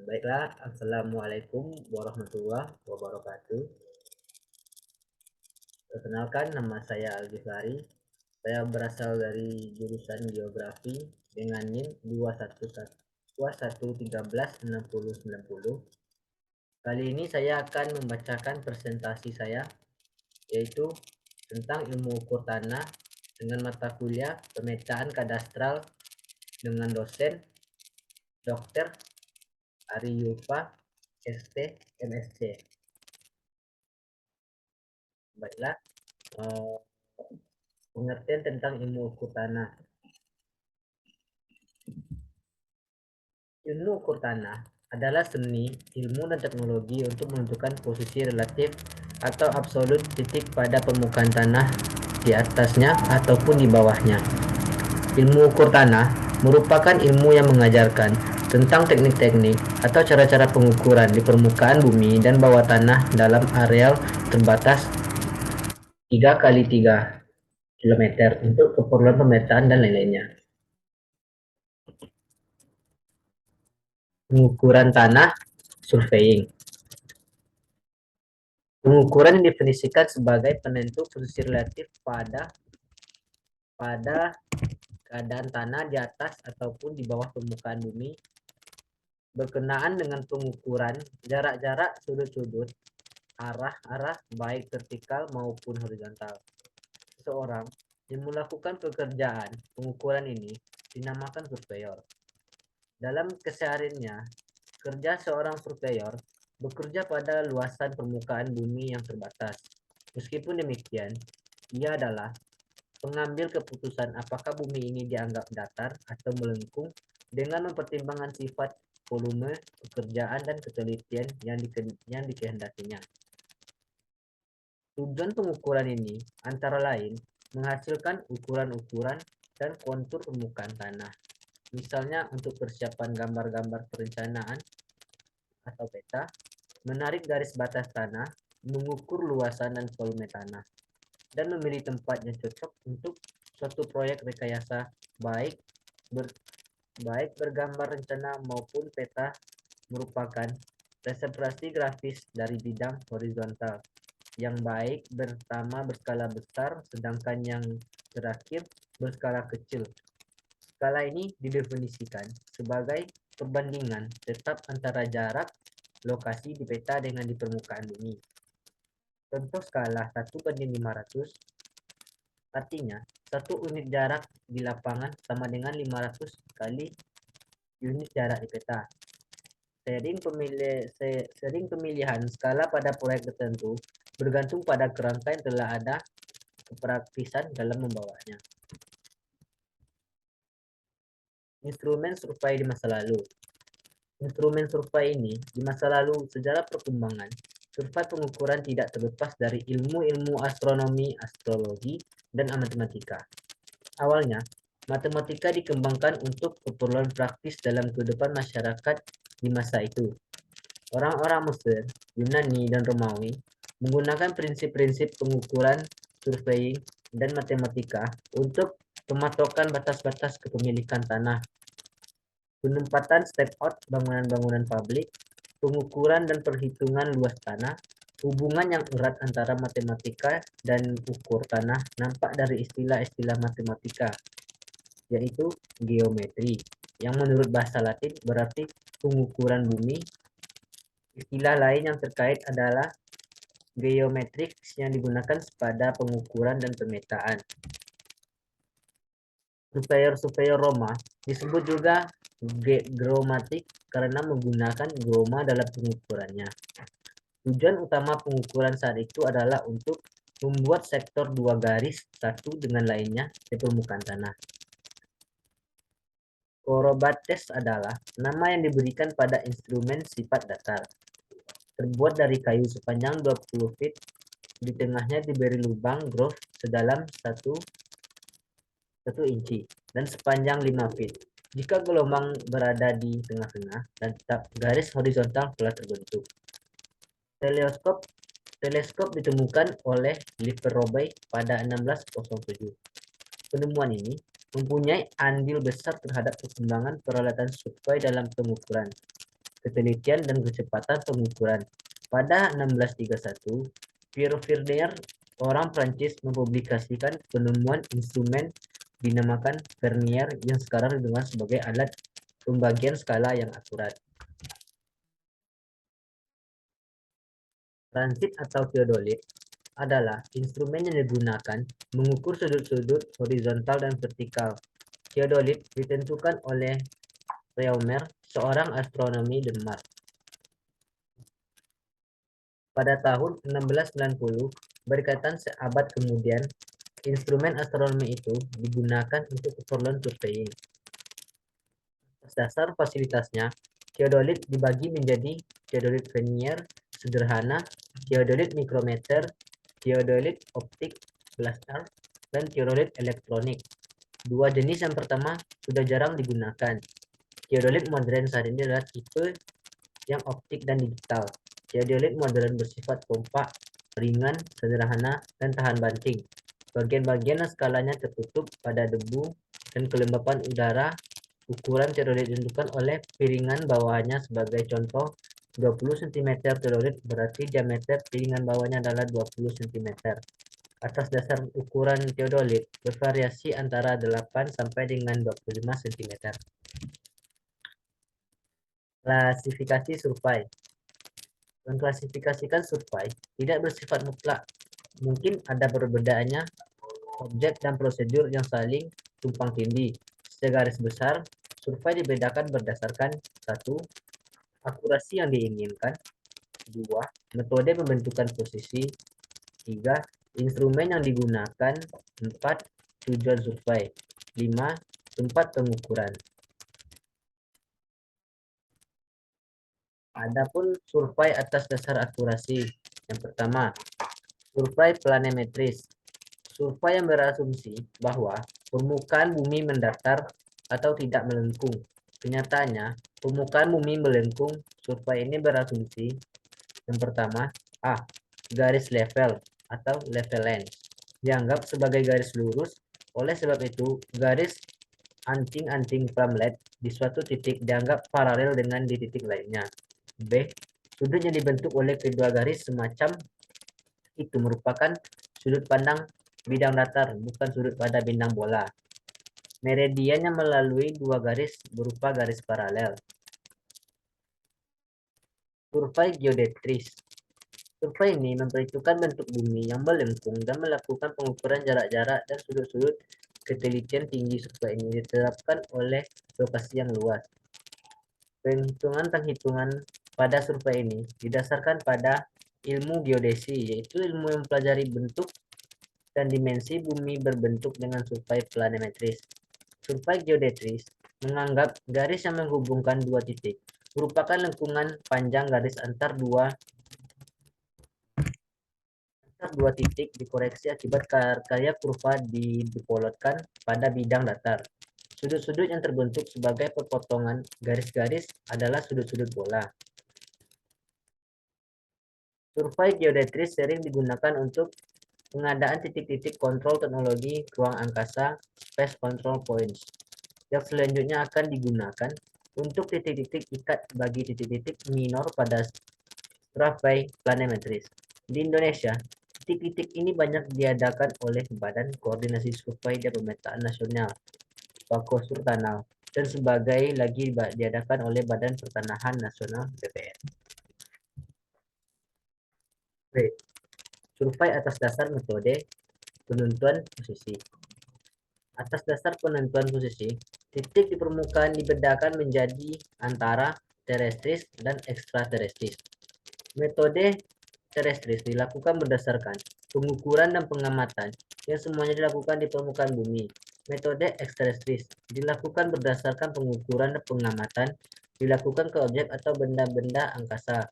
Baiklah, Assalamualaikum warahmatullahi wabarakatuh. Perkenalkan, nama saya Al-Ghifari. Saya berasal dari jurusan Geografi dengan NIM 211136090. Kali ini saya akan membacakan presentasi saya, yaitu tentang ilmu ukur tanah dengan mata kuliah pemetaan kadastral dengan dosen Dr. Ari Yufa, ST, MSc. Baiklah, eh, pengertian tentang ilmu ukur tanah. Ilmu ukur tanah adalah seni, ilmu dan teknologi untuk menentukan posisi relatif atau absolut titik pada permukaan tanah di atasnya ataupun di bawahnya. Ilmu ukur tanah merupakan ilmu yang mengajarkan tentang teknik-teknik atau cara-cara pengukuran di permukaan bumi dan bawah tanah dalam areal terbatas 3 kali 3 kilometer untuk keperluan pemetaan dan lain-lainnya. Pengukuran tanah, surveying. Pengukuran didefinisikan sebagai penentu posisi relatif pada keadaan tanah di atas ataupun di bawah permukaan bumi berkenaan dengan pengukuran jarak-jarak, sudut-sudut, arah-arah baik vertikal maupun horizontal. Seseorang yang melakukan pekerjaan pengukuran ini dinamakan surveyor. Dalam kesehariannya, kerja seorang surveyor bekerja pada luasan permukaan bumi yang terbatas. Meskipun demikian, ia adalah pengambil keputusan apakah bumi ini dianggap datar atau melengkung dengan mempertimbangkan sifat, volume, pekerjaan, dan ketelitian yang dikehendakinya. Tujuan pengukuran ini antara lain menghasilkan ukuran-ukuran dan kontur permukaan tanah. Misalnya untuk persiapan gambar-gambar perencanaan atau peta, menarik garis batas tanah, mengukur luasan dan volume tanah, dan memilih tempat yang cocok untuk suatu proyek rekayasa baik bergambar rencana maupun peta merupakan representasi grafis dari bidang horizontal yang baik pertama berskala besar sedangkan yang terakhir berskala kecil. Skala ini didefinisikan sebagai perbandingan tetap antara jarak lokasi di peta dengan di permukaan bumi. Contoh skala 1:500 artinya 1 unit jarak di lapangan sama dengan 500 kali unit jarak di peta. Sering pemilihan skala pada proyek tertentu bergantung pada kerangka yang telah ada kepraktisan dalam membawanya. Instrumen survei di masa lalu. Instrumen survei ini di masa lalu sejarah perkembangan survei pengukuran tidak terlepas dari ilmu-ilmu astronomi, astrologi, dan matematika. Awalnya, matematika dikembangkan untuk keperluan praktis dalam kehidupan masyarakat di masa itu. Orang-orang Mesir, Yunani, dan Romawi menggunakan prinsip-prinsip pengukuran, surveying, dan matematika untuk pematokan batas-batas kepemilikan tanah, penempatan step-out bangunan-bangunan publik, pengukuran dan perhitungan luas tanah. Hubungan yang erat antara matematika dan ukur tanah nampak dari istilah-istilah matematika, yaitu geometri, yang menurut bahasa Latin berarti pengukuran bumi. Istilah lain yang terkait adalah geometrics yang digunakan pada pengukuran dan pemetaan. Surveyor-surveyor Roma disebut juga geomatik karena menggunakan geoma dalam pengukurannya. Tujuan utama pengukuran saat itu adalah untuk membuat sektor dua garis satu dengan lainnya di permukaan tanah. Korobates adalah nama yang diberikan pada instrumen sifat datar. Terbuat dari kayu sepanjang 20 feet, di tengahnya diberi lubang groove sedalam 1 inci dan sepanjang 5 feet. Jika gelombang berada di tengah-tengah dan tetap garis horizontal telah terbentuk. Teleskop ditemukan oleh Lippershey pada 1607. Penemuan ini mempunyai andil besar terhadap perkembangan peralatan survei dalam pengukuran. ketelitian dan kecepatan pengukuran. Pada 1631, Pierre Vernier, orang Prancis, mempublikasikan penemuan instrumen dinamakan Vernier yang sekarang didengar sebagai alat pembagian skala yang akurat. Transit atau theodolit adalah instrumen yang digunakan mengukur sudut-sudut horizontal dan vertikal. Theodolit ditentukan oleh Réaumur, seorang astronomi Denmark. Pada tahun 1690, berkaitan seabad kemudian, instrumen astronomi itu digunakan untuk keperluan surveying. Atas dasar fasilitasnya, theodolit dibagi menjadi theodolit Vernier sederhana, theodolit mikrometer, theodolit optik blaster, dan theodolit elektronik. Dua jenis yang pertama sudah jarang digunakan. Theodolit modern saat ini adalah tipe yang optik dan digital. Theodolit modern bersifat kompak, ringan, sederhana, dan tahan banting. Bagian-bagian skalanya tertutup pada debu dan kelembapan udara. Ukuran theodolit ditentukan oleh piringan bawahnya. Sebagai contoh, 20 cm theodolit berarti diameter piringan bawahnya adalah 20 cm. Atas dasar ukuran theodolit bervariasi antara 8 sampai dengan 25 cm. Klasifikasi survei. Mengklasifikasikan survei tidak bersifat mutlak. Mungkin ada perbedaannya objek dan prosedur yang saling tumpang tindih. Segaris besar, survei dibedakan berdasarkan 1. Akurasi yang diinginkan. 2. Metode pembentukan posisi. 3. Instrumen yang digunakan. 4. Tujuan survei. 5. Tempat pengukuran. Adapun survei atas dasar akurasi. Yang pertama, survei planimetris. Survei yang berasumsi bahwa permukaan bumi mendatar atau tidak melengkung. Kenyataannya, permukaan bumi melengkung. Survei ini berasumsi yang pertama, A. Garis level atau level line dianggap sebagai garis lurus. Oleh sebab itu, garis anting-anting plumlet di suatu titik dianggap paralel dengan di titik lainnya. B. Sudut yang dibentuk oleh kedua garis semacam itu merupakan sudut pandang bidang datar, bukan sudut pada bidang bola. Meridian yang melalui dua garis berupa garis paralel. Survei geodetris. Survei ini memperhitungkan bentuk bumi yang melengkung dan melakukan pengukuran jarak-jarak dan sudut-sudut. Ketelitian tinggi survei ini diterapkan oleh lokasi yang luas. Penghitungan pada survei ini didasarkan pada ilmu geodesi, yaitu ilmu yang mempelajari bentuk dan dimensi bumi berbentuk dengan survei planimetris. Survei geodetris menganggap garis yang menghubungkan dua titik merupakan lengkungan panjang garis antar dua titik dikoreksi akibat karya kurva dipolotkan pada bidang datar. Sudut-sudut yang terbentuk sebagai perpotongan garis-garis adalah sudut-sudut bola. Survei geodetris sering digunakan untuk pengadaan titik-titik kontrol teknologi ruang angkasa, space control points, yang selanjutnya akan digunakan untuk titik-titik ikat bagi titik-titik minor pada survei planimetris. Di Indonesia, titik-titik ini banyak diadakan oleh Badan Koordinasi Survei dan Pemetaan Nasional, Bakosurtanal, dan sebagai lagi diadakan oleh Badan Pertanahan Nasional BPN. B. Survei atas dasar metode penentuan posisi. Atas dasar penentuan posisi, titik di permukaan dibedakan menjadi antara terestris dan ekstraterestris. Metode terestris dilakukan berdasarkan pengukuran dan pengamatan yang semuanya dilakukan di permukaan bumi. Metode ekstraterestris dilakukan berdasarkan pengukuran dan pengamatan dilakukan ke objek atau benda-benda angkasa,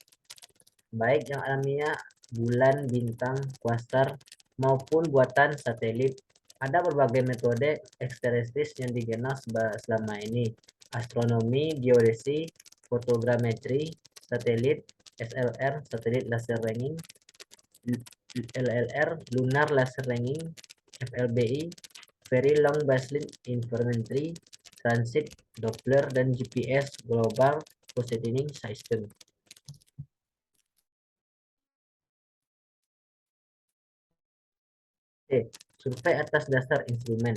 baik yang alamiah, bulan, bintang, kuasar, maupun buatan satelit. Ada berbagai metode ekstraterestris yang dikenal selama ini: astronomi, geodesi, fotogrametri, satelit, SLR, satelit laser ranging, LLR, lunar laser ranging, FLBI, very long baseline interferometry, transit, Doppler, dan GPS global positioning system. Survei atas dasar instrumen.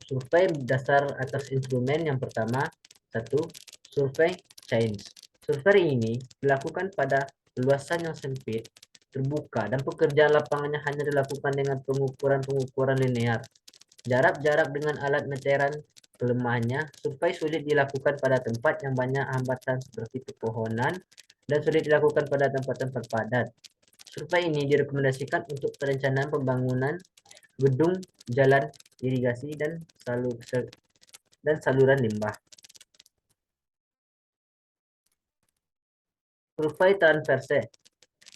Survei dasar atas instrumen yang pertama, satu, survei change. Survei ini dilakukan pada luasan yang sempit, terbuka, dan pekerjaan lapangannya hanya dilakukan dengan pengukuran linear. Jarak-jarak dengan alat meteran. Kelemahannya, survei sulit dilakukan pada tempat yang banyak hambatan seperti pepohonan dan sulit dilakukan pada tempat-tempat padat. Survei ini direkomendasikan untuk perencanaan pembangunan gedung, jalan, irigasi, dan saluran limbah. Survei transverse.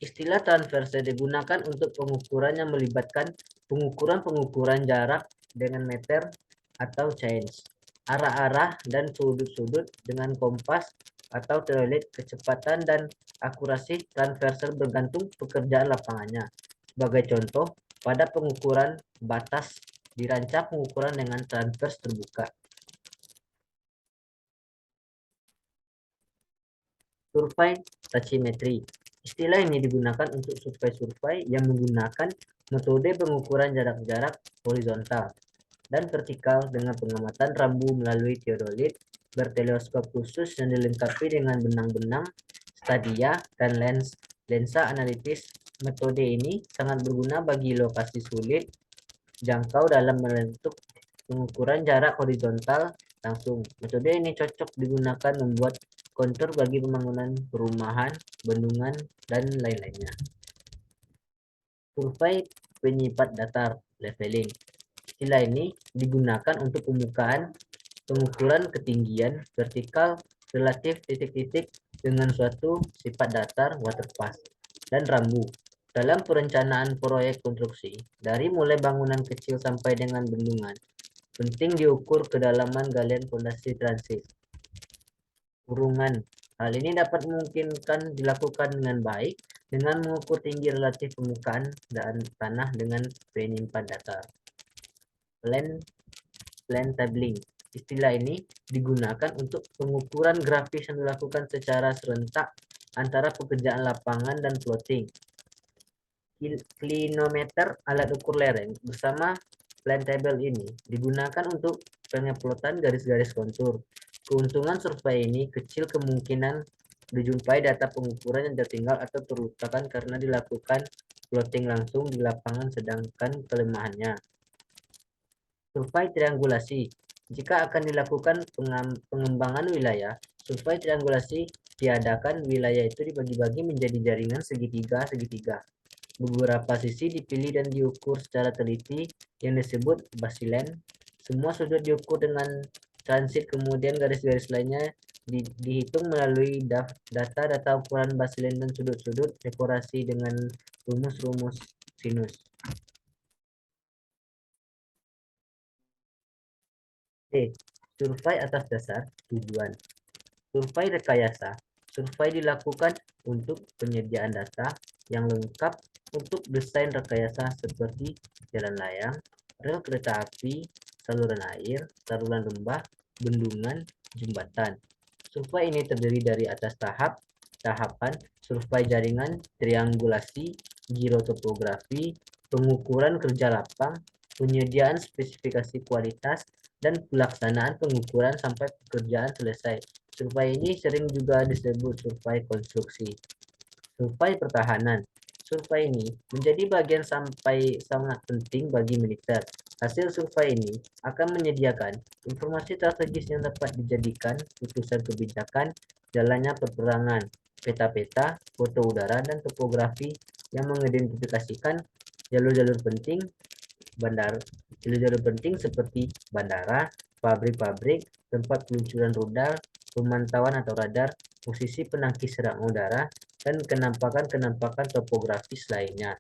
Istilah transverse digunakan untuk pengukuran yang melibatkan pengukuran jarak dengan meter atau change, arah-arah dan sudut-sudut dengan kompas atau teolit. Kecepatan dan akurasi transversal bergantung pekerjaan lapangannya. Sebagai contoh, pada pengukuran batas dirancang pengukuran dengan transvers terbuka. Survei tachymetry. Istilah ini digunakan untuk survei-survei yang menggunakan metode pengukuran jarak-jarak horizontal dan vertikal dengan pengamatan rambu melalui teodolit berteleskop khusus yang dilengkapi dengan benang-benang, stadia, dan lensa analitis. Metode ini sangat berguna bagi lokasi sulit jangkau dalam membentuk pengukuran jarak horizontal langsung. Metode ini cocok digunakan membuat kontur bagi pembangunan perumahan, bendungan, dan lain-lainnya. Survei penyipat datar leveling. Istilah ini digunakan untuk pengukuran ketinggian vertikal relatif titik-titik dengan suatu sifat datar waterpass dan rambu. Dalam perencanaan proyek konstruksi, dari mulai bangunan kecil sampai dengan bendungan, penting diukur kedalaman galian fondasi transit. Kurungan. Hal ini dapat memungkinkan dilakukan dengan baik dengan mengukur tinggi relatif permukaan dan tanah dengan penyimpan datar. Plan tabling. Istilah ini digunakan untuk pengukuran grafis yang dilakukan secara serentak antara pekerjaan lapangan dan plotting. Clinometer, alat ukur lereng, bersama plan table ini digunakan untuk pengeplotan garis-garis kontur. Keuntungan survei ini kecil kemungkinan dijumpai data pengukuran yang tertinggal atau terlupakan karena dilakukan plotting langsung di lapangan, sedangkan kelemahannya. Survei triangulasi. Jika akan dilakukan pengembangan wilayah, survei triangulasi diadakan wilayah itu dibagi-bagi menjadi jaringan segitiga. Beberapa sisi dipilih dan diukur secara teliti yang disebut baseline. Semua sudut diukur dengan transit, kemudian garis-garis lainnya dihitung melalui data ukuran baseline dan sudut-sudut dekorasi dengan rumus-rumus sinus. Survei atas dasar tujuan. Survei rekayasa. Survei dilakukan untuk penyediaan data yang lengkap untuk desain rekayasa seperti jalan layang, rel kereta api, saluran air, saluran lembah, bendungan, jembatan. Survei ini terdiri dari atas tahapan survei jaringan, triangulasi, girotopografi, pengukuran kerja lapang, penyediaan spesifikasi kualitas, dan pelaksanaan pengukuran sampai pekerjaan selesai. Survei ini sering juga disebut survei konstruksi. Survei pertahanan. Survei ini menjadi bagian sangat penting bagi militer. Hasil survei ini akan menyediakan informasi strategis yang dapat dijadikan putusan kebijakan jalannya peperangan, peta-peta, foto udara, dan topografi yang mengidentifikasikan jalur-jalur penting jalur-jalur penting seperti bandara, pabrik-pabrik, tempat peluncuran rudal, pemantauan atau radar, posisi penangkis serangan udara, dan kenampakan topografis lainnya.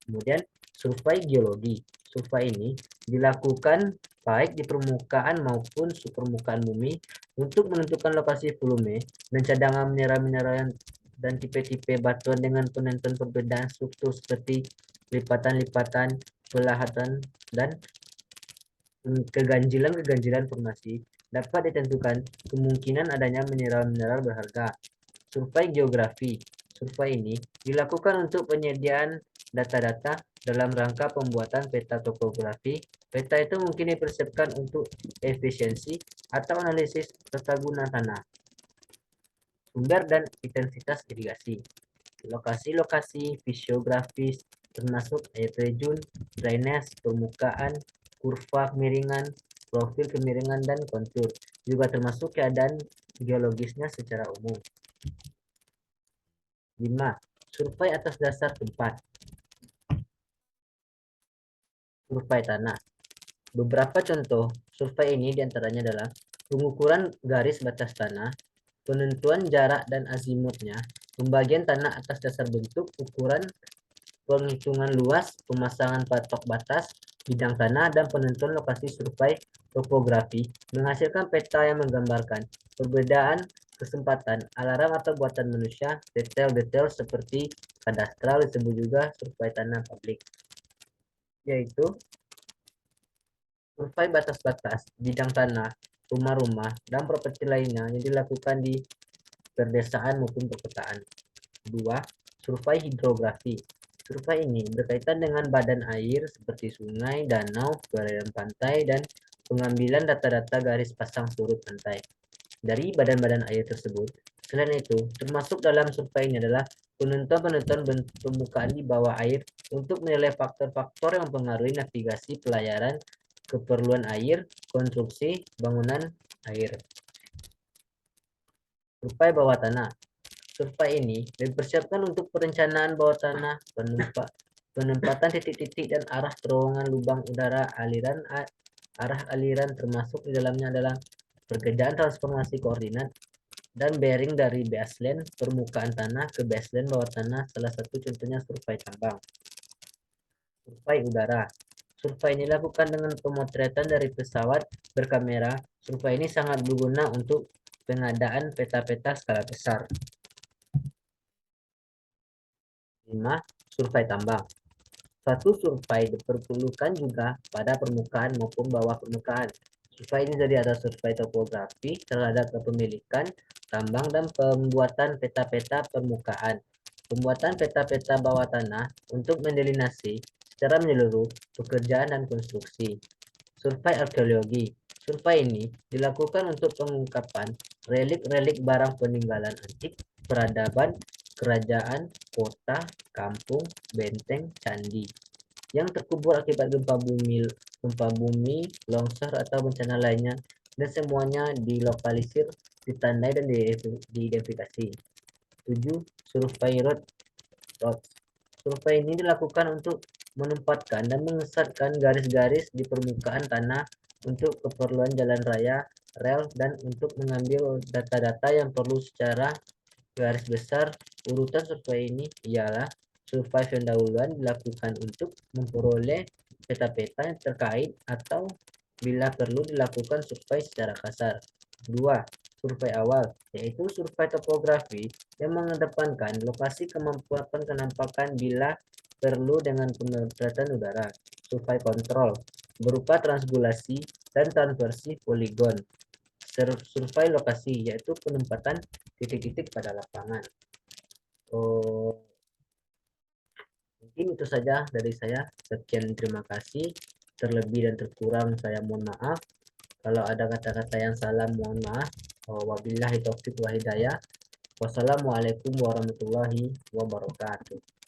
Kemudian survei geologi. Survei ini dilakukan baik di permukaan maupun subpermukaan bumi untuk menentukan lokasi volume dan cadangan mineral-mineral dan tipe-tipe batuan dengan penentuan perbedaan struktur seperti lipatan-lipatan, pelahatan, dan keganjilan formasi. dapat ditentukan kemungkinan adanya mineral-mineral berharga. Survei geografi. Survei ini dilakukan untuk penyediaan data-data dalam rangka pembuatan peta topografi. Peta itu mungkin dipersiapkan untuk efisiensi atau analisis tata guna tanah, sumber dan intensitas irigasi. Lokasi-lokasi fisiografis termasuk air terjun, drainase, permukaan, kurva kemiringan, profil kemiringan, dan kontur. Juga termasuk keadaan geologisnya secara umum. 5. Survei atas dasar tempat. Survei tanah. Beberapa contoh survei ini diantaranya adalah pengukuran garis batas tanah, penentuan jarak dan azimutnya, pembagian tanah atas dasar bentuk, ukuran, penghitungan luas, pemasangan patok batas, bidang tanah, dan penentuan lokasi. Survei topografi menghasilkan peta yang menggambarkan perbedaan kesempatan, alarm atau buatan manusia. Detail-detail seperti kadastral disebut juga survei tanah publik, yaitu survei batas-batas bidang tanah, rumah-rumah, dan properti lainnya yang dilakukan di perdesaan maupun perkotaan. 2. Survei hidrografi. Survei ini berkaitan dengan badan air seperti sungai, danau, perairan pantai, dan pengambilan data-data garis pasang surut pantai dari badan-badan air tersebut. Selain itu, termasuk dalam survei ini adalah penentuan permukaan di bawah air untuk menilai faktor-faktor yang mempengaruhi navigasi, pelayaran, keperluan air, konstruksi, bangunan air. Survei bawah tanah. Survei ini dipersiapkan untuk perencanaan bawah tanah, penempatan titik-titik dan arah terowongan lubang udara, arah aliran, termasuk di dalamnya adalah pekerjaan transformasi koordinat dan bearing dari baseline permukaan tanah ke baseline bawah tanah. Salah satu contohnya survei tambang. Survei udara. Survei ini dilakukan dengan pemotretan dari pesawat berkamera. Survei ini sangat berguna untuk pengadaan peta-peta skala besar. 5. Survei tambang. Suatu survei diperlukan juga pada permukaan maupun bawah permukaan. Survei ini jadi ada survei topografi terhadap kepemilikan tambang dan pembuatan peta-peta permukaan. Pembuatan peta-peta bawah tanah untuk mendelinasi secara menyeluruh pekerjaan dan konstruksi. Survei arkeologi. Survei ini dilakukan untuk pengungkapan relik-relik barang peninggalan antik, peradaban, kerajaan, kota, kampung, benteng, candi yang terkubur akibat gempa bumi, longsor atau bencana lainnya, dan semuanya dilokalisir, ditandai dan diidentifikasi. 7. Survei road. Survei ini dilakukan untuk menempatkan dan mengesatkan garis-garis di permukaan tanah untuk keperluan jalan raya, rel, dan untuk mengambil data-data yang perlu secara garis besar. Urutan survei ini ialah survei pendahuluan dilakukan untuk memperoleh peta-peta yang terkait atau bila perlu dilakukan survei secara kasar. 2. Survei awal, yaitu survei topografi yang mengedepankan lokasi, kemampuan kenampakan bila perlu dengan pemotretan udara. Survei kontrol berupa transbulasi dan transversi poligon. Survei lokasi, yaitu penempatan titik-titik pada lapangan. Mungkin itu saja dari saya. Sekian, terima kasih. Terlebih dan terkurang saya mohon maaf. Kalau ada kata-kata yang salah mohon maaf. Wabillahi taufiq wa hidayah. Wassalamualaikum warahmatullahi wabarakatuh.